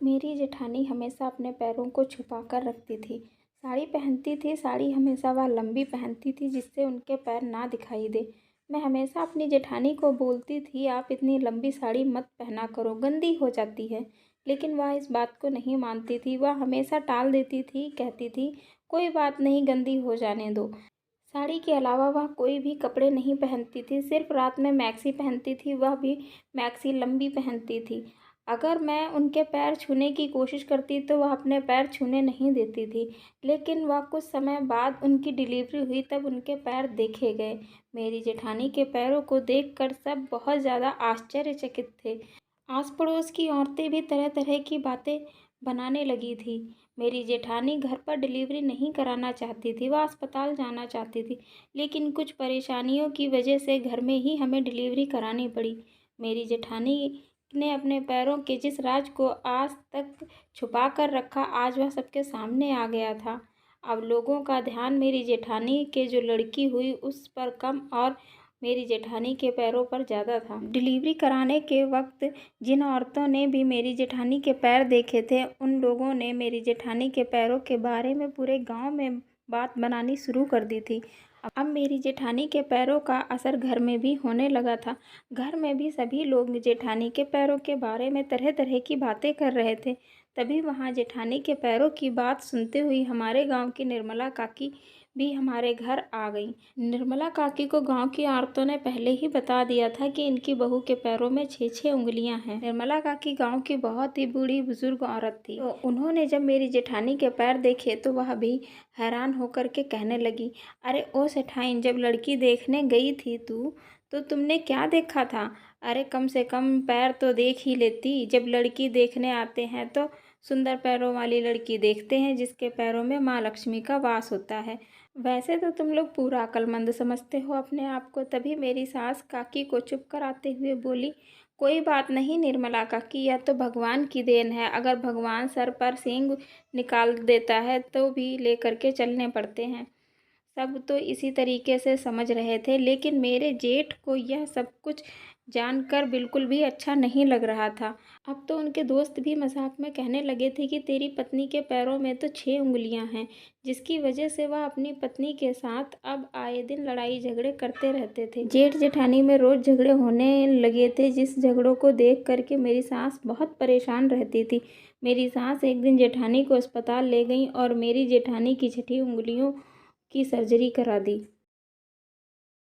मेरी जेठानी हमेशा अपने पैरों को छुपा कर रखती थी। साड़ी पहनती थी, साड़ी हमेशा वह लंबी पहनती थी जिससे उनके पैर ना दिखाई दे। मैं हमेशा अपनी जेठानी को बोलती थी, आप इतनी लंबी साड़ी मत पहना करो, गंदी हो जाती है। लेकिन वह इस बात को नहीं मानती थी, वह हमेशा टाल देती थी, कहती थी कोई बात नहीं, गंदी हो जाने दो। साड़ी के अलावा वह कोई भी कपड़े नहीं पहनती थी, सिर्फ रात में मैक्सी पहनती थी, वह भी मैक्सी लंबी पहनती थी। अगर मैं उनके पैर छूने की कोशिश करती तो वह अपने पैर छूने नहीं देती थी। लेकिन वह कुछ समय बाद उनकी डिलीवरी हुई, तब उनके पैर देखे गए। मेरी जेठानी के पैरों को देखकर सब बहुत ज़्यादा आश्चर्यचकित थे। आस पड़ोस की औरतें भी तरह तरह की बातें बनाने लगी थी। मेरी जेठानी घर पर डिलीवरी नहीं कराना चाहती थी, वह अस्पताल जाना चाहती थी, लेकिन कुछ परेशानियों की वजह से घर में ही हमें डिलीवरी करानी पड़ी। मेरी जेठानी ने अपने पैरों के जिस राज को आज तक छुपा कर रखा, आज वह सबके सामने आ गया था। अब लोगों का ध्यान मेरी जेठानी के जो लड़की हुई उस पर कम और मेरी जेठानी के पैरों पर ज़्यादा था। डिलीवरी कराने के वक्त जिन औरतों ने भी मेरी जेठानी के पैर देखे थे, उन लोगों ने मेरी जेठानी के पैरों के बारे में पूरे गांव में बात बनानी शुरू कर दी थी। अब मेरी जेठानी के पैरों का असर घर में भी होने लगा था। घर में भी सभी लोग जेठानी के पैरों के बारे में तरह तरह की बातें कर रहे थे। तभी वहाँ जेठानी के पैरों की बात सुनते हुए हमारे गांव की निर्मला काकी भी हमारे घर आ गई। निर्मला काकी को गांव की औरतों ने पहले ही बता दिया था कि इनकी बहू के पैरों में 6-6 उंगलियां हैं। निर्मला काकी गांव की बहुत ही बूढ़ी बुजुर्ग औरत थी। तो उन्होंने जब मेरी जेठानी के पैर देखे तो वह भी हैरान होकर के कहने लगी, अरे ओ सेठाइन, जब लड़की देखने गई थी तो तुमने क्या देखा था? अरे कम से कम पैर तो देख ही लेती। जब लड़की देखने आते हैं तो सुंदर पैरों वाली लड़की देखते हैं जिसके पैरों में माँ लक्ष्मी का वास होता है। वैसे तो तुम लोग पूरा अक्लमंद समझते हो अपने आप को। तभी मेरी सास काकी को चुप कराते हुए बोली, कोई बात नहीं निर्मला काकी, यह तो भगवान की देन है। अगर भगवान सर पर सींग निकाल देता है तो भी लेकर के चलने पड़ते हैं। सब तो इसी तरीके से समझ रहे थे, लेकिन मेरे जेठ को यह सब कुछ जानकर बिल्कुल भी अच्छा नहीं लग रहा था। अब तो उनके दोस्त भी मजाक में कहने लगे थे कि तेरी पत्नी के पैरों में तो 6 उंगलियां हैं, जिसकी वजह से वह अपनी पत्नी के साथ अब आए दिन लड़ाई झगड़े करते रहते थे। जेठ जेठानी में रोज झगड़े होने लगे थे, जिस झगड़ों को देख करके मेरी सास बहुत परेशान रहती थी। मेरी सास एक दिन जेठानी को अस्पताल ले गई और मेरी जेठानी की 6 उंगलियों की सर्जरी करा दी।